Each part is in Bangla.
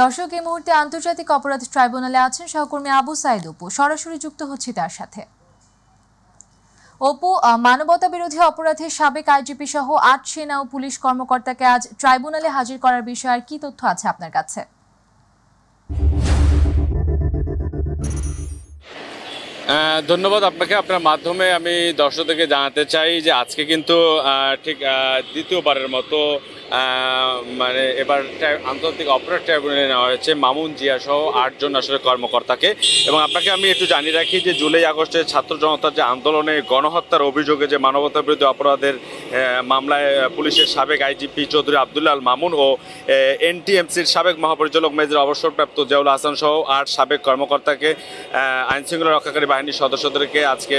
দর্শক, এই মুহূর্তে আন্তর্জাতিক অপরাধ ট্রাইব্যুনালে আছেন সহকর্মী আবু সাইদ অপু। সরাসরি যুক্ত হচ্ছি তার সাথে। অপু, মানবতা বিরোধী অপরাধে সাবেক আইজিপি সহ ৮ সেনা ও পুলিশ কর্মকর্তাকে আজ ট্রাইব্যুনালে হাজির করার বিষয়ে আর কি তথ্য আছে আপনার কাছে? ধন্যবাদ আপনাকে। আপনার মাধ্যমে আমি দর্শকদেরকে জানাতে চাই যে আজকে কিন্তু ঠিক দ্বিতীয়বারের মতো মানে এবার আন্তর্জাতিক অপরাধ ট্রাইব্যুনালে নেওয়া হয়েছে মামুন জিয়া সহ ৮ জন আসলে কর্মকর্তাকে। এবং আপনাকে আমি একটু জানিয়ে রাখি যে জুলাই আগস্টে ছাত্র জনতার যে আন্দোলনে গণহত্যার অভিযোগে যে মানবতা বিরোধী অপরাধের মামলায় পুলিশের সাবেক আইজিপি চৌধুরী আবদুল্লাহ আল মামুন ও এনটিএমসির সাবেক মহাপরিচালক মেজর অবসরপ্রাপ্ত জিয়াউল হাসান সহ ৮ সাবেক কর্মকর্তাকে আইনশৃঙ্খলা রক্ষাকারী বাহিনীর সদস্যদেরকে আজকে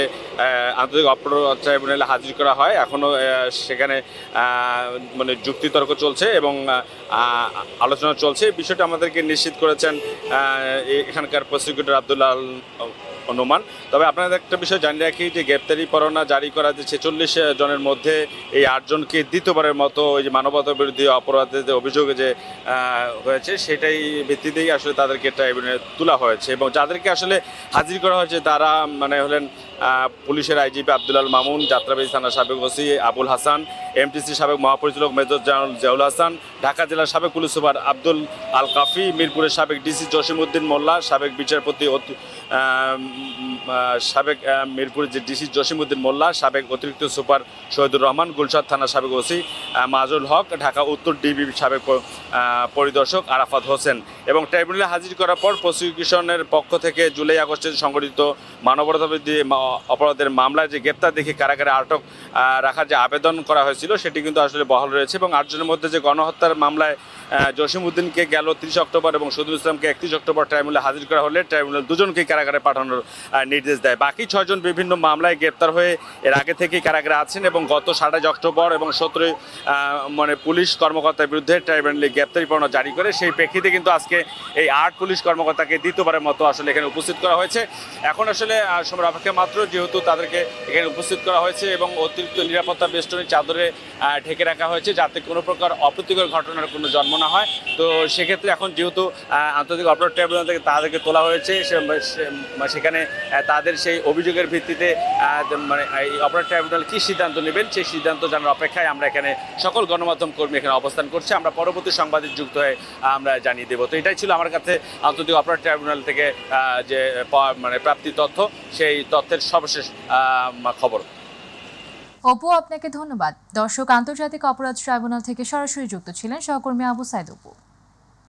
আন্তর্জাতিক অপরাধ ট্রাইব্যুনালে হাজির করা হয়। এখনও সেখানে মানে যুক্তিতর্ক চলছে এবং আলোচনা চলছে। বিষয়টা আমাদেরকে নিশ্চিত করেছেন এখানকার প্রসিকিউটর আবদুল্লাহ অনুমান। তবে আপনাদের একটা বিষয় জানিয়ে রাখি যে গ্রেপ্তারি পরোয়ানা জারি করা যে 46 জনের মধ্যে এই ৮ জনকে দ্বিতীয়বারের মতো ওই যে মানবতা বিরোধী অপরাধের যে অভিযোগে যে হয়েছে সেটাই ভিত্তিতেই আসলে তাদেরকে ট্রাইব্যুনালে তোলা হয়েছে। এবং যাদেরকে আসলে হাজির করা হয়েছে তারা মানে হলেন পুলিশের আইজিপি আবদুল্লাহ আল মামুন, যাত্রাবাড়ি থানার সাবেক ওসি আবুল হাসান, এমটিসি সাবেক মহাপরিচালক মেজর জেনারেল জিয়াউল হাসান, ঢাকা জেলার সাবেক পুলিশ সুপার আব্দুল আল কাফি, মিরপুরের সাবেক ডিসি জসিমউদ্দিন মোল্লা, সাবেক বিচারপতি মিরপুরের যে ডিসি জসিমউদ্দিন মোল্লা, সাবেক অতিরিক্ত সুপার শহীদুর রহমান, গুলশাদ থানার সাবেক ওসি মাজুল হক, ঢাকা উত্তর ডিবি সাবেক পরিদর্শক আরাফাত হোসেন। এবং ট্রাইব্যুনালে হাজির করার পর প্রসিকিউশনের পক্ষ থেকে জুলাই আগস্টে সংঘটিত মানবতা বিরোধী অপরাধের মামলায় যে গ্রেপ্তার দেখে কারাগারে আটক রাখার যে আবেদন করা হয়েছিল সেটি কিন্তু আসলে বহাল রয়েছে। এবং ৮ জনের মধ্যে যে গণহত্যার মামলায় জসিমউদ্দিনকে গেল 30 অক্টোবর এবং শহীদুল ইসলামকে 31 অক্টোবর ট্রাইব্যুনালে হাজির করা হলে ট্রাইব্যুনাল দুজনকেই কারাগারে পাঠানোর নির্দেশ দেয়। বাকি 6 জন বিভিন্ন মামলায় গ্রেপ্তার হয়ে এর আগে থেকেই কারাগারে আছেন এবং গত 27 অক্টোবর এবং 17 মানে পুলিশ কর্মকর্তার বিরুদ্ধে ট্রাইব্যুনালে গ্রেপ্তারি পরোয়ানা জারি করে সেই প্রেক্ষিতে কিন্তু আজকে এই 8 পুলিশ কর্মকর্তাকে দ্বিতীয়বারের মতো আসলে এখানে উপস্থিত করা হয়েছে। এখন আসলে সময়ের অপেক্ষা মাত্র, যেহেতু তাদেরকে এখানে উপস্থিত করা হয়েছে এবং অতিরিক্ত নিরাপত্তা বেষ্টনী চাদরে ঢেকে রাখা হয়েছে যাতে কোনো প্রকার অপ্রীতিকর ঘটনার কোনো জন্ম না হয়। তো সেক্ষেত্রে এখন যেহেতু আন্তর্জাতিক অপরাধ ট্রাইব্যুনাল থেকে তাদেরকে তোলা হয়েছে, সেখানে তাদের সেই অভিযোগের ভিত্তিতে মানে এই অপরাধ ট্রাইব্যুনাল কী সিদ্ধান্ত নেবেন সেই সিদ্ধান্ত জানার অপেক্ষায় আমরা এখানে সকল গণমাধ্যম কর্মী এখানে অবস্থান করছে। আমরা পরবর্তী সংবাদে যুক্ত হয়ে আমরা জানিয়ে দেবো। তো এটাই ছিল আমার কাছে আন্তর্জাতিক অপরাধ ট্রাইব্যুনাল থেকে যে মানে প্রাপ্তি তথ্য, সেই তথ্যের সর্বশেষ খবর। অপু, আপনাকে ধন্যবাদ। দর্শক, আন্তর্জাতিক অপরাধ ট্রাইব্যুনাল থেকে সরাসরি যুক্ত ছিলেন সহকর্মী আবু সাইদ অপু।